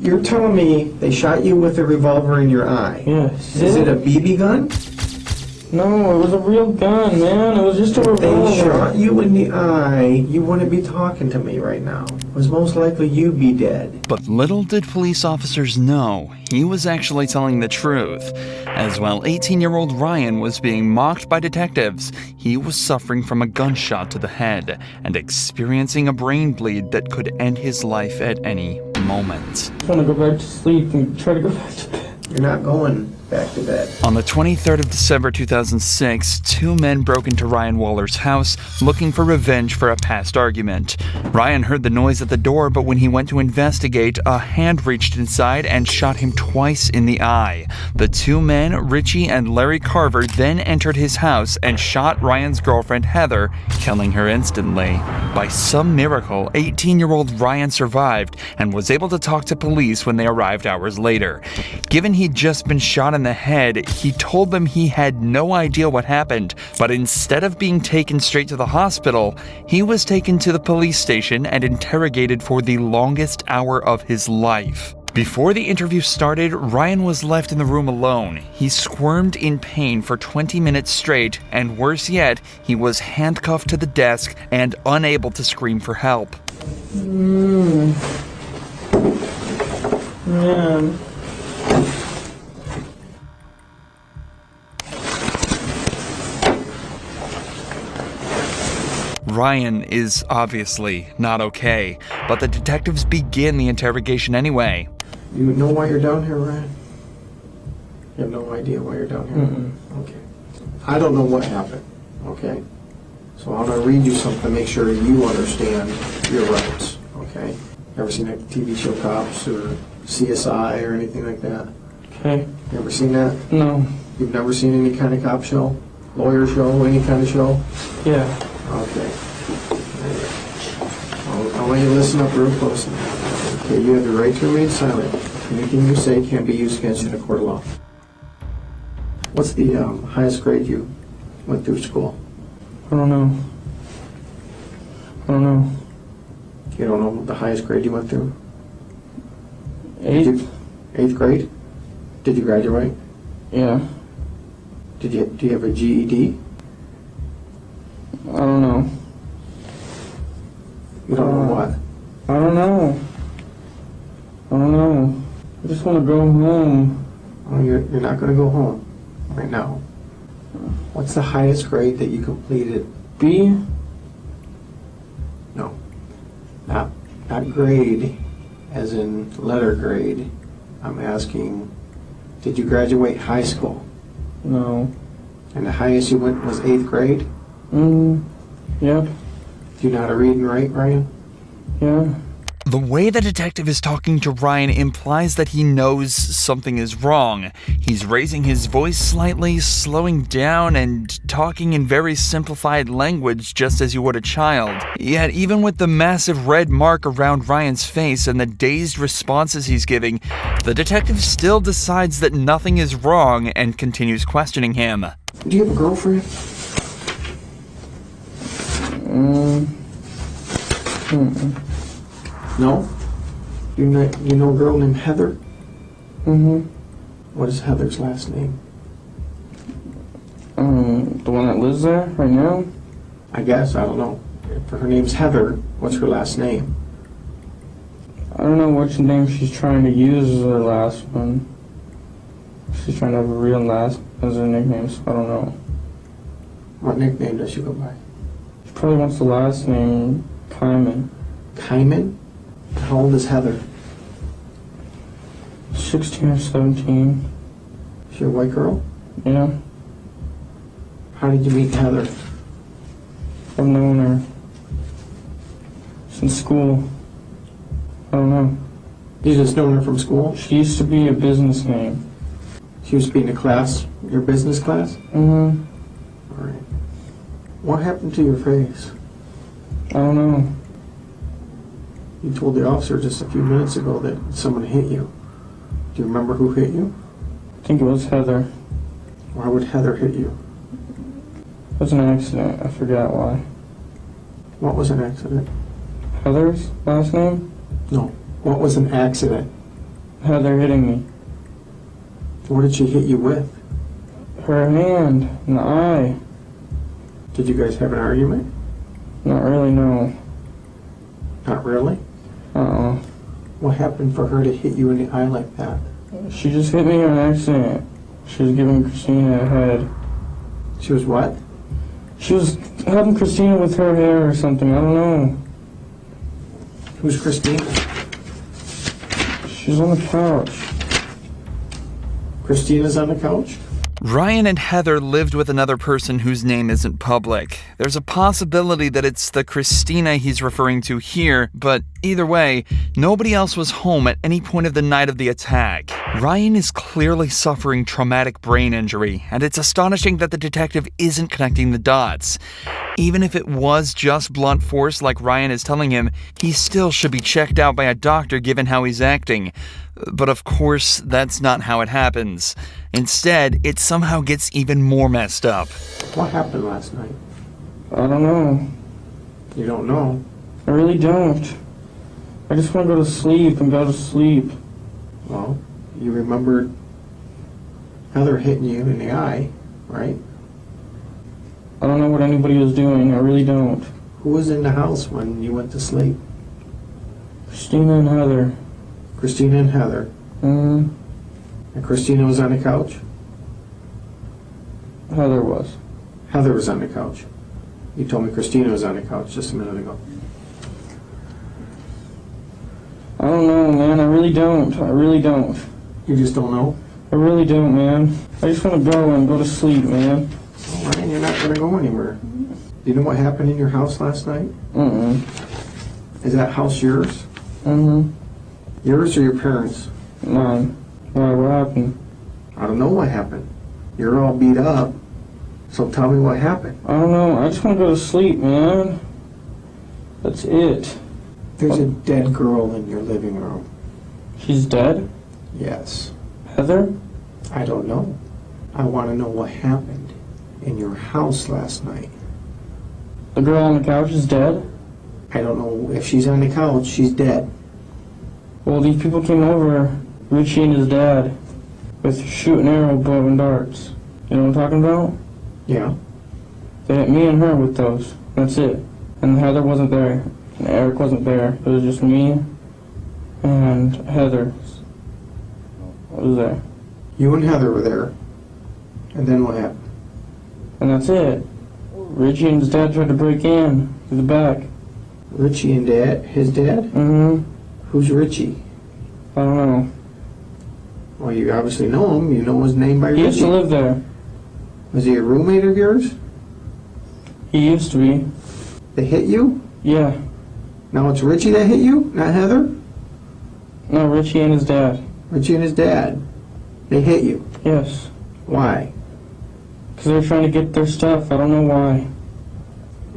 You're telling me they shot you with a revolver in your eye? Yes. Is it a BB gun? No, it was a real gun, man. It was just a revolver. They shot you in the eye. You wouldn't be talking to me right now. It was most likely you'd be dead. But little did police officers know, he was actually telling the truth. As while 18-year-old Ryan was being mocked by detectives, he was suffering from a gunshot to the head and experiencing a brain bleed that could end his life at any moment. I want to go back to sleep and try to go back to bed. You're not going back to bed. On the 23rd of December 2006, two men broke into Ryan Waller's house looking for revenge for a past argument. Ryan heard the noise at the door, but when he went to investigate, a hand reached inside and shot him twice in the eye. The two men, Richie and Larry Carver, then entered his house and shot Ryan's girlfriend Heather, killing her instantly. By some miracle, 18-year-old Ryan survived and was able to talk to police when they arrived hours later. Given he'd just been shot in the head, he told them he had no idea what happened, but instead of being taken straight to the hospital, he was taken to the police station and interrogated for the longest hour of his life. Before the interview started, Ryan was left in the room alone. He squirmed in pain for 20 minutes straight, and worse yet, he was handcuffed to the desk and unable to scream for help. Man. Ryan is obviously not okay, but the detectives begin the interrogation anyway. You know why you're down here, Ryan? You have no idea why you're down here? Okay. I don't know what happened, okay? So I'm going to read you something to make sure you understand your rights, okay? Ever seen that TV show Cops or CSI or anything like that? Okay. You ever seen that? No. You've never seen any kind of cop show? Lawyer show? Any kind of show? Yeah. Okay. I want you to listen up real close. Okay, you have the right to remain silent. Anything you say can be used against you in a court of law. What's the highest grade you went through school? I don't know. You don't know the highest grade you went through? 8th? Eighth grade? Did you graduate? Yeah. Do you have a GED? I don't know. You don't know what? I don't know. I just want to go home. Oh, you're not going to go home right now. What's the highest grade that you completed? B? No. Not grade as in letter grade. I'm asking, did you graduate high school? No. And the highest you went was 8th grade? Yep. Do you know how to read and write, Ryan? Yeah. The way the detective is talking to Ryan implies that he knows something is wrong. He's raising his voice slightly, slowing down, and talking in very simplified language just as you would a child. Yet even with the massive red mark around Ryan's face and the dazed responses he's giving, the detective still decides that nothing is wrong and continues questioning him. Do you have a girlfriend? No? You know a girl named Heather? What is Heather's last name? The one that lives there right now? I guess, I don't know. If her name's Heather, what's her last name? I don't know which name she's trying to use as her last one. She's trying to have a real last as her nickname, so I don't know. What nickname does she go by? She probably wants the last name, Kyman. Kyman? How old is Heather? 16 or 17. Is she a white girl? Yeah. How did you meet Heather? I've known her since school. I don't know. You just known her from school? She used to be a business name. She used to be in a class, your business class? All right. What happened to your face? I don't know. You told the officer just a few minutes ago that someone hit you. Do you remember who hit you? I think it was Heather. Why would Heather hit you? It was an accident. I forgot why. What was an accident? Heather's last name? No. What was an accident? Heather hitting me. What did she hit you with? Her hand in the eye. Did you guys have an argument? Not really, no. Not really? Uh-uh. What happened for her to hit you in the eye like that? She just hit me on accident. She was giving Christina a head. She was what? She was helping Christina with her hair or something. I don't know. Who's Christina? She's on the couch. Christina's on the couch? Ryan and Heather lived with another person whose name isn't public. There's a possibility that it's the Christina he's referring to here, but either way, nobody else was home at any point of the night of the attack. Ryan is clearly suffering traumatic brain injury, and it's astonishing that the detective isn't connecting the dots. Even if it was just blunt force like Ryan is telling him, he still should be checked out by a doctor given how he's acting. But of course, that's not how it happens. Instead, it somehow gets even more messed up. What happened last night? I don't know. You don't know? I really don't. I just want to go to sleep and go to sleep. Well, you remembered Heather hitting you in the eye, right? I don't know what anybody was doing. I really don't. Who was in the house when you went to sleep? Christina and Heather. Christina and Heather. Mm-hmm. And Christina was on the couch? Heather was. Heather was on the couch. You told me Christina was on the couch just a minute ago. I don't know, man. I really don't. I really don't. You just don't know? I really don't, man. I just want to go and go to sleep, man. Oh, Ryan, you're not going to go anywhere. Do you know what happened in your house last night? Mm-mm. Is that house yours? Mm-hmm. Yours or your parents'? Mine. Why? What happened? I don't know what happened. You're all beat up, so tell me what happened. I don't know. I just want to go to sleep, man. That's it. There's a dead girl in your living room. She's dead? Yes. Heather? I don't know. I want to know what happened in your house last night. The girl on the couch is dead? I don't know if she's on the couch. She's dead. Well, these people came over, Richie and his dad, with shoot and arrow, bow and darts. You know what I'm talking about? Yeah. They hit me and her with those. That's it. And Heather wasn't there. And Eric wasn't there. It was just me and Heather. I was there. You and Heather were there. And then what happened? And that's it. Richie and his dad tried to break in through the back. Richie and Dad? His dad? Mm-hmm. Who's Richie? I don't know. Well, you obviously know him. You know his name by He used to Richie. live there. Was he a roommate of yours? He used to be. They hit you? Yeah. Now it's Richie that hit you, not Heather? No, Richie and his dad. Richie and his dad. They hit you. Yes. Why? Because they were trying to get their stuff. I don't know why.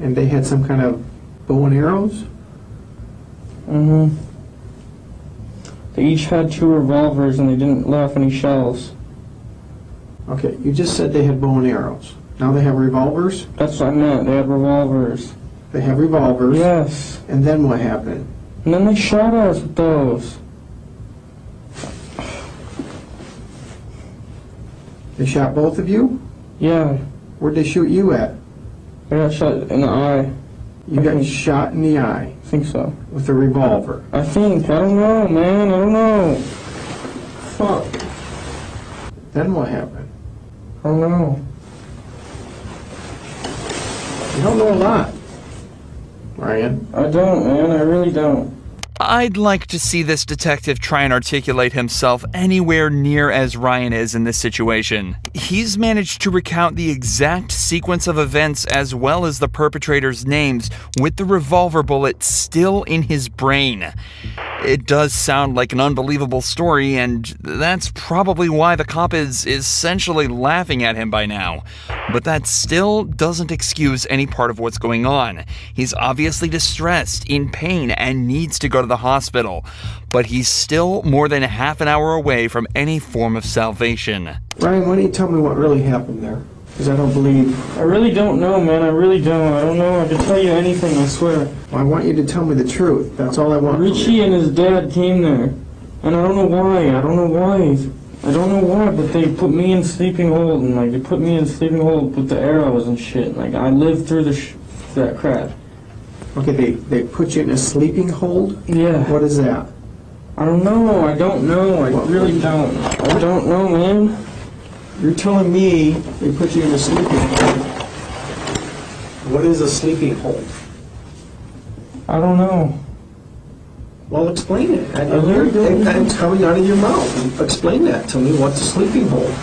And they had some kind of bow and arrows? Mm-hmm. They each had 2 revolvers and they didn't let off any shells. Okay, you just said they had bow and arrows. Now they have revolvers? That's what I meant. They had revolvers. They have revolvers. Yes. And then what happened? And then they shot us with those. They shot both of you? Yeah. Where'd they shoot you at? I got shot in the eye. You got shot in the eye I think so. with a revolver. I think. I don't know, man. I don't know. Fuck. Then what happened? I don't know. You don't know a lot, Ryan. I don't, man. I really don't. I'd like to see this detective try and articulate himself anywhere near as Ryan is in this situation. He's managed to recount the exact sequence of events as well as the perpetrator's names with the revolver bullet still in his brain. It does sound like an unbelievable story, and that's probably why the cop is essentially laughing at him by now. But that still doesn't excuse any part of what's going on. He's obviously distressed, in pain, and needs to go to the hospital. But he's still more than half an hour away from any form of salvation. Ryan, why don't you tell me what really happened there? Because I don't believe. I really don't know, man. I really don't. I don't know. I can tell you anything, I swear. Well, I want you to tell me the truth. That's all I want. from you. Richie and his dad came there. And I don't know why. I don't know why, but they put me in sleeping hold, and like they put me in sleeping hold with the arrows and shit. Like I lived through that crap. Okay, they put you in a sleeping hold? Yeah. What is that? I don't know. I really don't. I don't know, man. You're telling me they put you in a sleeping hold. What is a sleeping hold? I don't know. Well, explain it. I really don't know. It's coming out of your mouth. Explain that to me. What's a sleeping hold?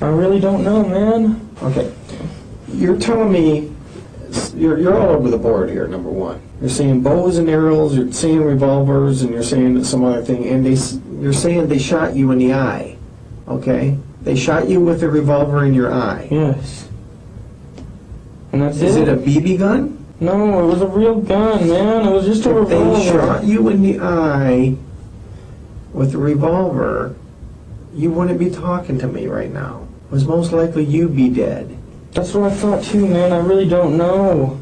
I really don't know, man. Okay. You're telling me you're all over the board here, number one. You're saying bows and arrows, you're saying revolvers, and you're saying some other thing, and you're saying they shot you in the eye. Okay? They shot you with a revolver in your eye. Yes. And that's Is it a BB gun? No, it was a real gun, man. It was just a If revolver. they shot you in the eye with a revolver, you wouldn't be talking to me right now. It was most likely you'd be dead. That's what I thought too, man. I really don't know.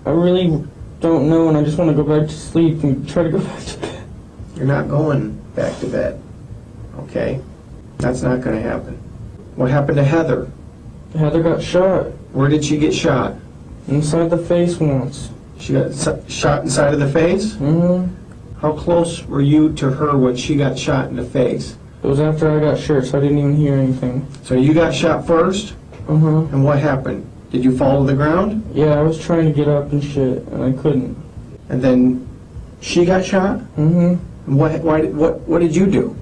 I really don't know, and I just want to go back to sleep and try to go back to bed. You're not going back to bed. Okay? That's not going to happen. What happened to Heather? Heather got shot Where did she get shot? inside the face once. She got shot inside of the face? Mm-hmm. How close were you to her when she got shot in the face? It was after I got shot, so I didn't even hear anything. So you got shot first, Uh-huh. and what happened? Did you fall to the ground? Yeah, I was trying to get up and shit, and I couldn't. And then she got shot? Mm-hmm. And what did you do?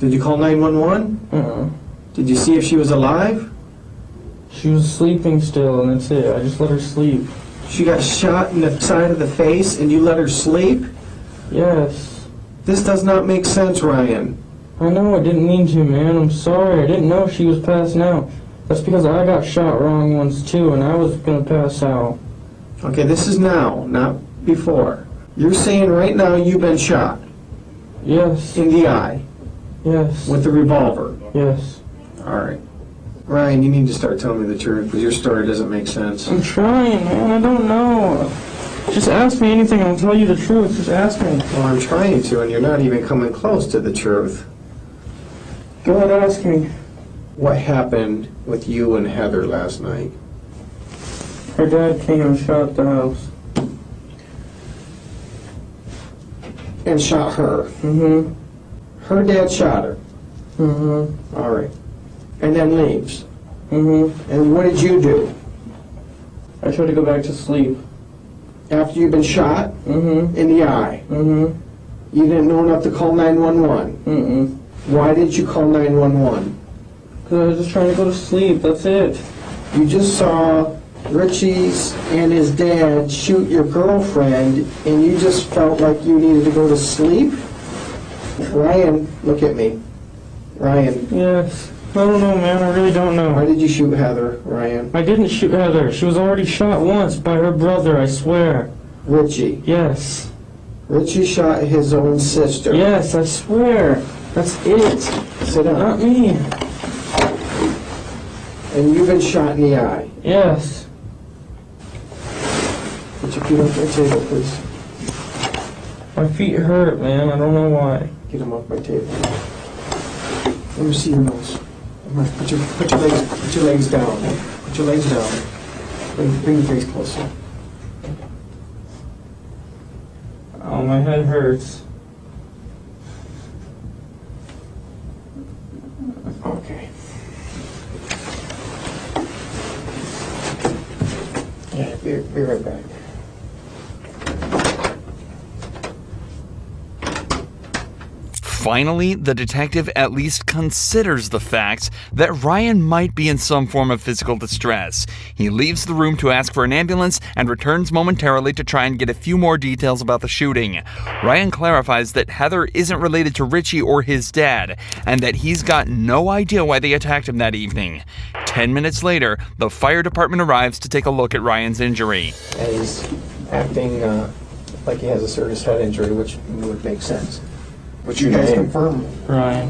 Did you call 911? Uh-uh. Did you see if she was alive? She was sleeping still, and that's it. I just let her sleep. She got shot in the side of the face and you let her sleep? Yes. This does not make sense, Ryan. I know, I didn't mean to, man. I'm sorry. I didn't know she was passing out. That's because I got shot wrong once, too, and I was gonna pass out. Okay, this is now, not before. You're saying right now you've been shot Yes. in the eye Yes. with a revolver. Yes. All right. Ryan, you need to start telling me the truth because your story doesn't make sense. I'm trying, man. I don't know. Just ask me anything and I'll tell you the truth. Just ask me. Well, I'm trying to, and you're not even coming close to the truth. Go ahead, ask me. What happened with you and Heather last night? Her dad came and shot the house. And shot her. Mm-hmm. Her dad shot her. Mm-hmm. All right. And then leaves. Mm-hmm. And what did you do? I tried to go back to sleep. After you've been shot Mm-hmm. in the eye, Mm-hmm. you didn't know enough to call 911. Mm-mm. Why did you call 911? Because I was just trying to go to sleep. That's it. You just saw Richie's and his dad shoot your girlfriend, and you just felt like you needed to go to sleep? Ryan, look at me. Ryan, Yes. I don't know, man. I really don't why know. did you shoot Heather, Ryan? I didn't shoot Heather. She was already shot once by her brother, I swear. Richie. Yes. Richie shot his own sister. Yes, I swear. That's it. Sit down. Not me. And you've been shot in the eye. Yes. Put your feet off my table, please. My feet hurt, man. I don't know why. Get them off my table. Let me see your nose. Come on, put your legs down. Put your legs down. Bring your face closer. Oh, my head hurts. Okay. Yeah, be right back. Finally, the detective at least considers the fact that Ryan might be in some form of physical distress. He leaves the room to ask for an ambulance and returns momentarily to try and get a few more details about the shooting. Ryan clarifies that Heather isn't related to Richie or his dad, and that he's got no idea why they attacked him that evening. 10 minutes later, the fire department arrives to take a look at Ryan's injury. And he's acting like he has a serious head injury, which would make sense. What's You your guys name? confirm. Ryan.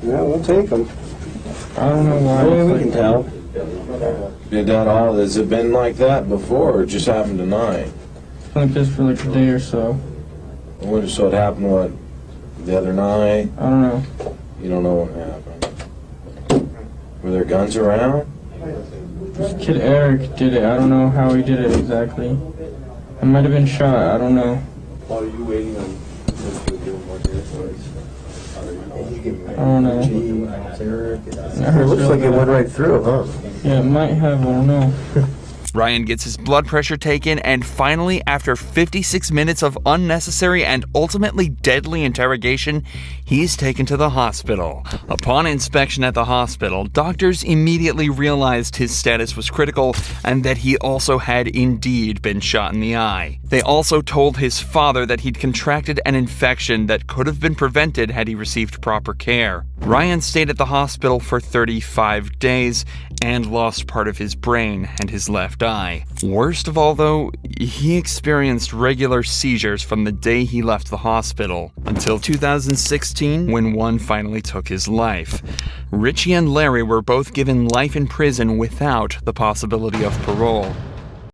Yeah, we'll take them. I don't know why. Yeah, we can tell. Did that all? Has it been like that before, or it just happened tonight? It's been like this for like a day or so. So it happened what? The other night, I don't know. you don't know what happened. Were there guns around? This kid Eric did it. I don't know how he did it exactly. I might have been shot. I don't know. Are you waiting on this to do more I don't know. It looks like it went right through, huh? Yeah, it might have. I don't know. Ryan gets his blood pressure taken, and finally, after 56 minutes of unnecessary and ultimately deadly interrogation, he's taken to the hospital. Upon inspection at the hospital, doctors immediately realized his status was critical and that he also had indeed been shot in the eye. They also told his father that he'd contracted an infection that could have been prevented had he received proper care. Ryan stayed at the hospital for 35 days and lost part of his brain and his left eye. Worst of all, though, he experienced regular seizures from the day he left the hospital until 2016, when one finally took his life. Richie and Larry were both given life in prison without the possibility of parole.